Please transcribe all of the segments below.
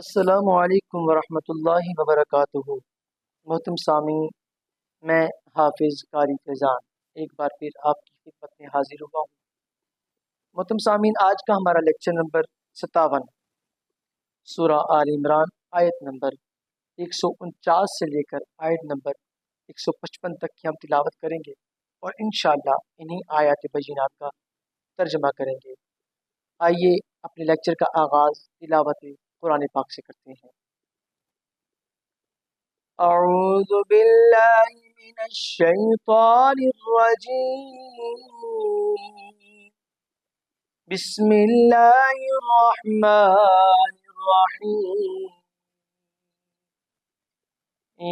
السلام علیکم ورحمۃ اللہ وبرکاتہ۔ محترم سامعین، میں حافظ قاری فیضان ایک بار پھر آپ کی خدمت میں حاضر ہوا ہوں۔ محترم سامعین، آج کا ہمارا لیکچر نمبر 57 سورہ آل عمران آیت نمبر 149 سے لے کر آیت نمبر 155 تک کی ہم تلاوت کریں گے اور انشاءاللہ انہی آیات بینات کا ترجمہ کریں گے۔ آئیے اپنے لیکچر کا آغاز تلاوت قرآن پاک سے کرتے ہیں۔ اعوذ باللہ من الشیطان الرجیم، بسم اللہ الرحمن الرحیم۔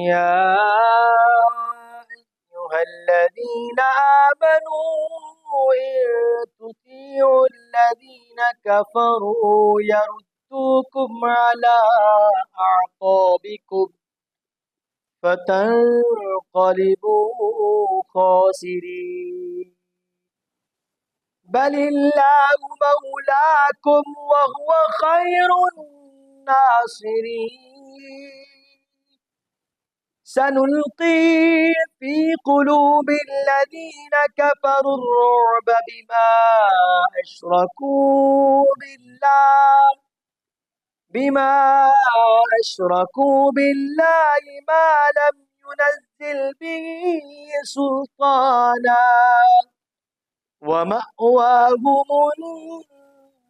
یا ایہا الذین آمنوا ان تطیعوا الذین کفروا یردوکم علی اعقابکم فتنقلبوا خاسرین، بل اللہ مولاکم وہو خیر الناصرین۔ سنلقی فی قلوب الذین کفروا الرعب بما اشركوا بالله ما لم ينزل به سلطانا ومأواهم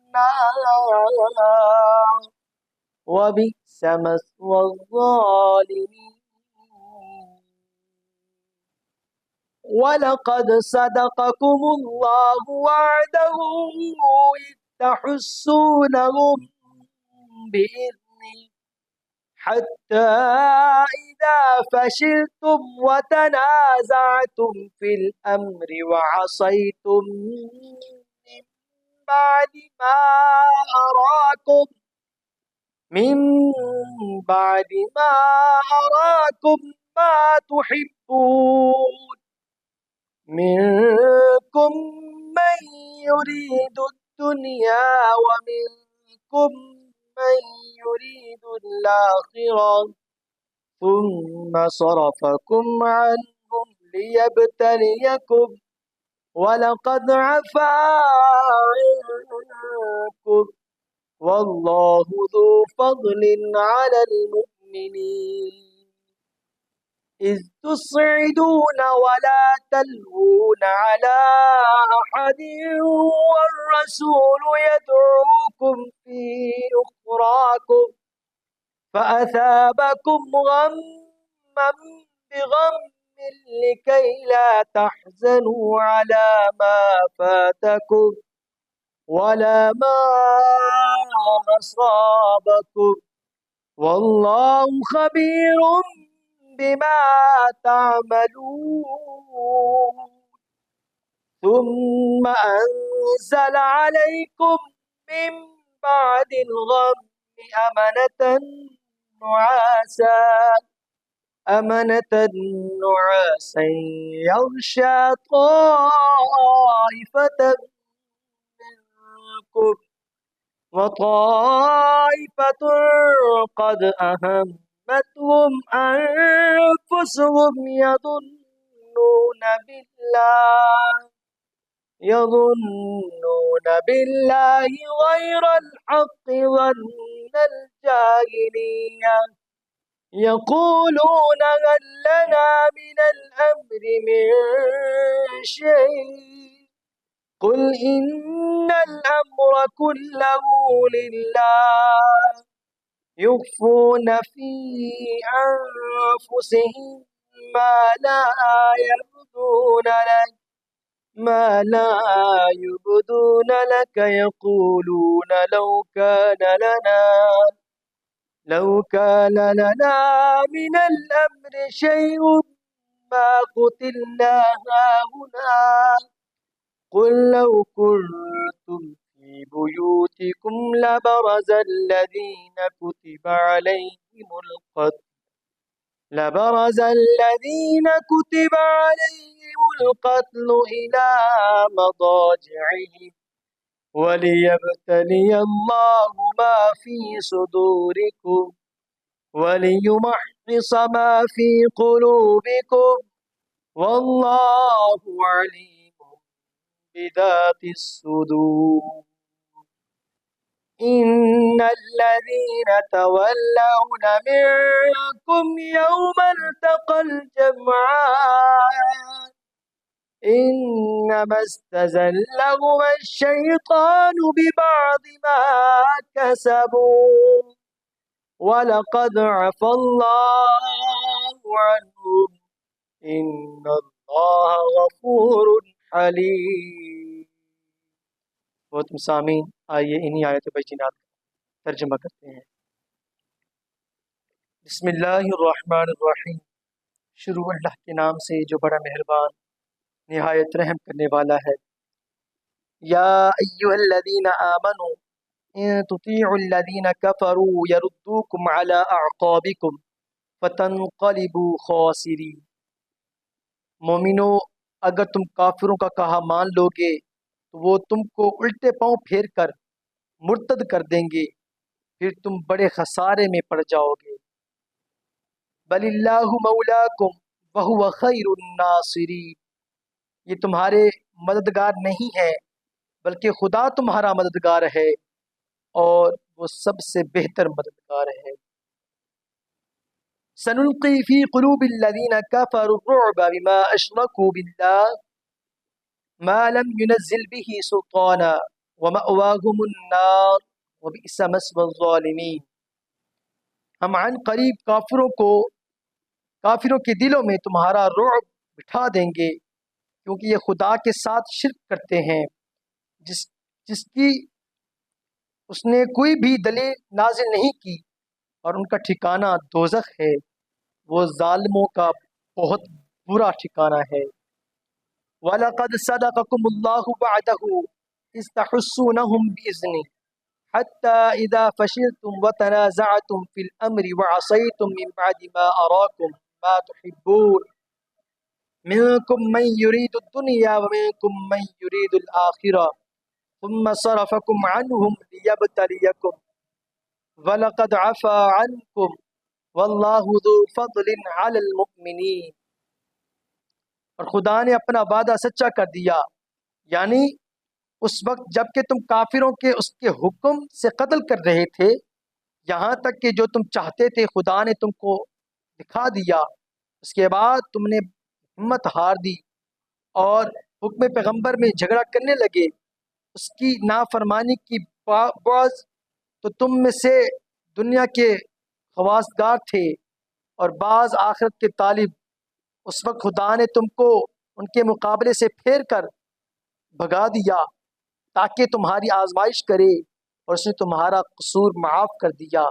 النار وبئس مثوى الظالمين۔ وَلَقَدْ صَدَقَكُمُ اللَّهُ وَعْدَهُ إِذْ تَحُسُّونَهُم بِإِذْنِهِ حَتَّى إِذَا فَشِلْتُمْ وَتَنَازَعْتُمْ فِي الْأَمْرِ وَعَصَيْتُم مِّن بَعْدِ مَا أَرَاكُم مَّا تُحِبُّونَ، منكم من يريد الدنيا ومنكم من يريد الآخرة ثم صرفكم عنهم ليبتليكم ولقد عفا عنكم والله ذو فضل على المؤمنين، إذ تصعدون ولا تلوون على أحد والرسول يدعوكم في أخراكم فأثابكم غما بغم لكي لا تحزنوا على ما فاتكم ولا ما أصابكم والله خبير بما تعملون۔ ثم أنزل عليكم من بعد الغم أمنة نعاسا يغشى طائفة منكم وطائفة قد أهمتهم أنفسهم يظنون بالله غير الحق ظن الجاهلية، يقولون هل لنا من الأمر من شيء قل إن الأمر كله لله، يخفون في أنفسهم ما لا يبدون لك يقولون لو كان لنا من الأمر شيء ما قتلنا هاهنا قل لو كنتم في بيوتكم لبرز الذين كتب عليهم القتل إلى مضاجعهم وَلِيَبْتَلِيَ اللَّهُ مَا فِي صُدُورِكُمْ وَلِيُمَحِّصَ مَا فِي قُلُوبِكُمْ وَاللَّهُ عَلِيمٌ بِذَاتِ الصُّدُورِ إِنَّ الَّذِينَ تَوَلَّوْنَ مِنكُمْ يَوْمَ الْتَقَى الْجَمْعَانِ إِنَّمَا اسْتَزَلَّهُمَ الشَّيْطَانُ بِبَعْضِ مَا كَسَبُوا وَلَقَدْ عَفَا اللَّهُ عَنْهُمْ إِنَّ اللَّهَ غَفُورٌ حَلِيمٌ۔ محترم سامعین، آئیے انہی آیت بینات ترجمہ کرتے ہیں۔ بسم اللہ الرحمن الرحیم، شروع اللہ کے نام سے جو بڑا مہربان نہایت رحم کرنے والا ہے۔ یا ایھا الذین آمنوا ان تطیعوا الذین کفروا یردوکم علی اعقابکم فتنقلبوا خاسرین۔ مومنو، اگر تم کافروں کا کہا مان لو گے تو وہ تم کو الٹے پاؤں پھیر کر مرتد کر دیں گے، پھر تم بڑے خسارے میں پڑ جاؤ گے۔ بل اللہ مولاکم وہو خیر الناصرین، یہ تمہارے مددگار نہیں ہے بلکہ خدا تمہارا مددگار ہے اور وہ سب سے بہتر مددگار ہے۔ سنلقی فی قلوب الذین کفروا الرعب بما اشرکوا باللہ ما لم ينزل به سلطانا ومأواهم النار وبئس مثوى الظالمین۔ ہم عن قریب کافروں کے دلوں میں تمہارا رعب بٹھا دیں گے، کیونکہ یہ خدا کے ساتھ شرک کرتے ہیں جس کی اس نے کوئی بھی دلیل نازل نہیں کی، اور ان کا ٹھکانہ دوزخ ہے، وہ ظالموں کا بہت برا ٹھکانہ ہے۔ وَلَقَدْ صَدَقَكُمُ اللَّهُ وَعْدَهُ إِذْ تَحُسُّونَهُم بِإِذْنِهِ حَتَّى إِذَا فَشِلْتُمْ وَتَنَازَعْتُمْ فِي الْأَمْرِ وَعَصَيْتُمْ مِنْ بَعْدِ مَا أَرَاكُمْ مَا تُحِبُّونَ مِنكُم مَّن يُرِيدُ الدُّنْيَا وَمِنكُم مَّن يُرِيدُ الْآخِرَةَ ثُمَّ صَرَفَكُمْ عَنْهُمْ لِيَبْتَلِيَكُمْ وَلَقَدْ عَفَا عَنْكُمْ وَاللَّهُ ذُو فَضْلٍ عَلَى الْمُؤْمِنِينَ۔ اور خدا نے اپنا وعدہ سچا کر دیا، یعنی اس وقت جب کہ تم کافروں کے اس کے حکم سے قتل کر رہے تھے، یہاں تک کہ جو تم چاہتے تھے خدا نے تم کو دکھا دیا۔ اس کے بعد تم نے ہمت ہار دی اور حکم پیغمبر میں جھگڑا کرنے لگے، اس کی نافرمانی کی بعض تو تم میں سے دنیا کے خواستگار تھے اور بعض آخرت کے طالب۔ اس وقت خدا نے تم کو ان کے مقابلے سے پھیر کر بھگا دیا تاکہ تمہاری آزمائش کرے، اور اس نے تمہارا قصور معاف کر دیا،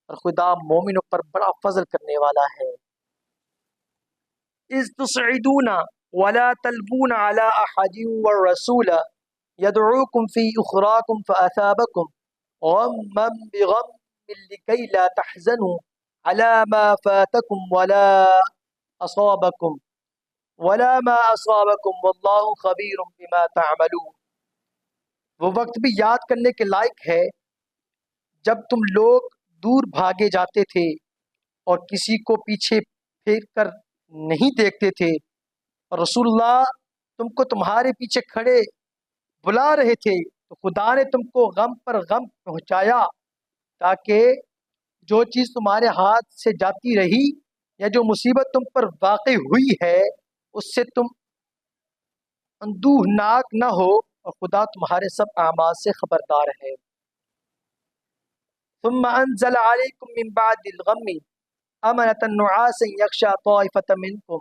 اور خدا مومنوں پر بڑا فضل کرنے والا ہے۔ اذ تصعدون ولا تلبون على احد والرسول يدعوكم في اخراكم فاثابكم غما بغم لكي لا تحزنوا على ما فاتكم ولا ما اصابكم والله خبير بما تعملون۔ وہ وقت بھی یاد کرنے کے لائق ہے جب تم لوگ دور بھاگے جاتے تھے اور کسی کو پیچھے پھیر کر نہیں دیکھتے تھے، اور رسول اللہ تم کو تمہارے پیچھے کھڑے بلا رہے تھے، تو خدا نے تم کو غم پر غم پہنچایا تاکہ جو چیز تمہارے ہاتھ سے جاتی رہی یا جو مصیبت تم پر واقع ہوئی ہے اس سے تم اندوہناک نہ ہو، اور خدا تمہارے سب اعمال سے خبردار ہے۔ ثم انزل عليكم من بعد الغم امنة نعاسا يغشى طائفة منكم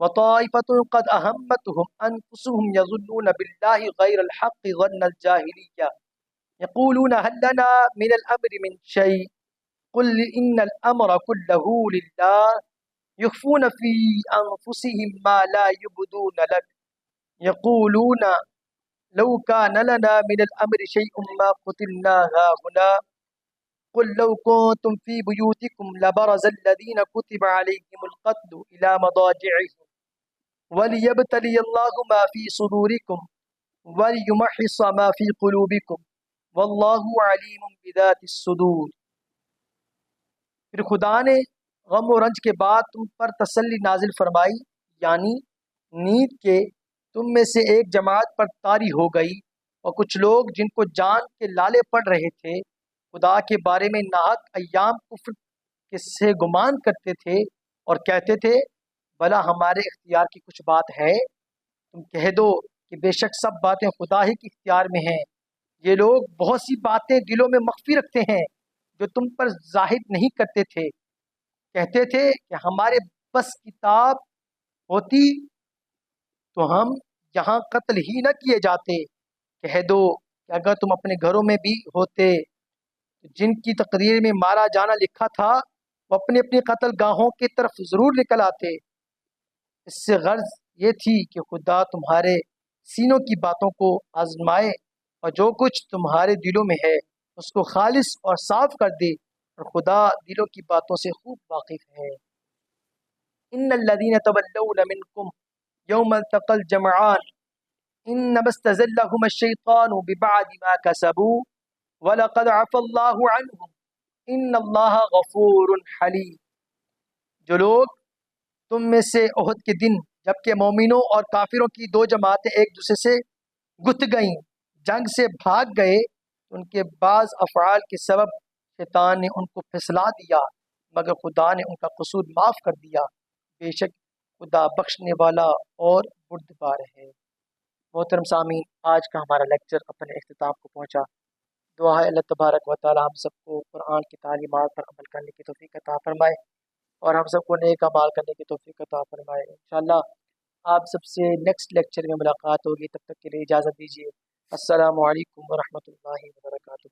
وطائفة قد أهمتهم أنفسهم يظنون بالله غير الحق ظن الجاهلية يقولون هل لنا من الأمر من شيء قل إن الأمر كله لله يخفون في أنفسهم ما لا يبدون لك يقولون لو كان لنا من الأمر شيء ما قتلنا هاهنا قل لو كنتم في بيوتكم لبرز الذين كتب عليهم القتل إلى مضاجعهم وليبتلي الله ما في صدوركم وَلْيُمَحِّصَ مَا فِي قُلُوبِكُمْ وَاللَّهُ عَلِيمٌ بِذَاتِ الصُّدُورِ۔ پھر خدا نے غم و رنج کے بعد تم پر تسلی نازل فرمائی، یعنی نیند کے تم میں سے ایک جماعت پر طاری ہو گئی، اور کچھ لوگ جن کو جان کے لالے پڑ رہے تھے خدا کے بارے میں ناحق ایام کفر کے سے گمان کرتے تھے اور کہتے تھے بھلا ہمارے اختیار کی کچھ بات ہے؟ تم کہہ دو کہ بے شک سب باتیں خدا ہی کے اختیار میں ہیں۔ یہ لوگ بہت سی باتیں دلوں میں مخفی رکھتے ہیں جو تم پر ظاہر نہیں کرتے تھے، کہتے تھے کہ ہمارے بس کتاب ہوتی تو ہم یہاں قتل ہی نہ کیے جاتے۔ کہہ دو کہ اگر تم اپنے گھروں میں بھی ہوتے تو جن کی تقدیر میں مارا جانا لکھا تھا وہ اپنی اپنی قتل گاہوں کی طرف ضرور نکل آتے۔ اس سے غرض یہ تھی کہ خدا تمہارے سینوں کی باتوں کو آزمائے اور جو کچھ تمہارے دلوں میں ہے اس کو خالص اور صاف کر دے، اور خدا دلوں کی باتوں سے خوب واقف ہے۔ ان الذين تولوا منكم يوم التقى الجمعان انما استزلهم الشيطان ببعض ما كسبوا وَلَقَدْ عَفَا اللَّهُ عَنْهُمْ إِنَّ اللَّهَ غَفُورٌ حَلِيمٌ۔ جو لوگ تم میں سے احد کے دن جبکہ مومنوں اور کافروں کی دو جماعتیں ایک دوسرے سے گت گئیں، جنگ سے بھاگ گئے، ان کے بعض افعال کے سبب شیطان نے ان کو پھسلا دیا، مگر خدا نے ان کا قصور معاف کر دیا، بے شک خدا بخشنے والا اور بردبار ہے۔ محترم سامعین، آج کا ہمارا لیکچر اپنے اختتام کو پہنچا۔ دعا ہے اللہ تبارک و تعالی ہم سب کو قرآن کی تعلیمات پر عمل کرنے کی توفیق عطا فرمائے اور ہم سب کو نیک اعمال کرنے کی توفیق عطا فرمائے۔ انشاءاللہ آپ سب سے نیکسٹ لیکچر میں ملاقات ہوگی، تب تک کے لیے اجازت دیجیے۔ السلام علیکم ورحمۃ اللہ وبرکاتہ۔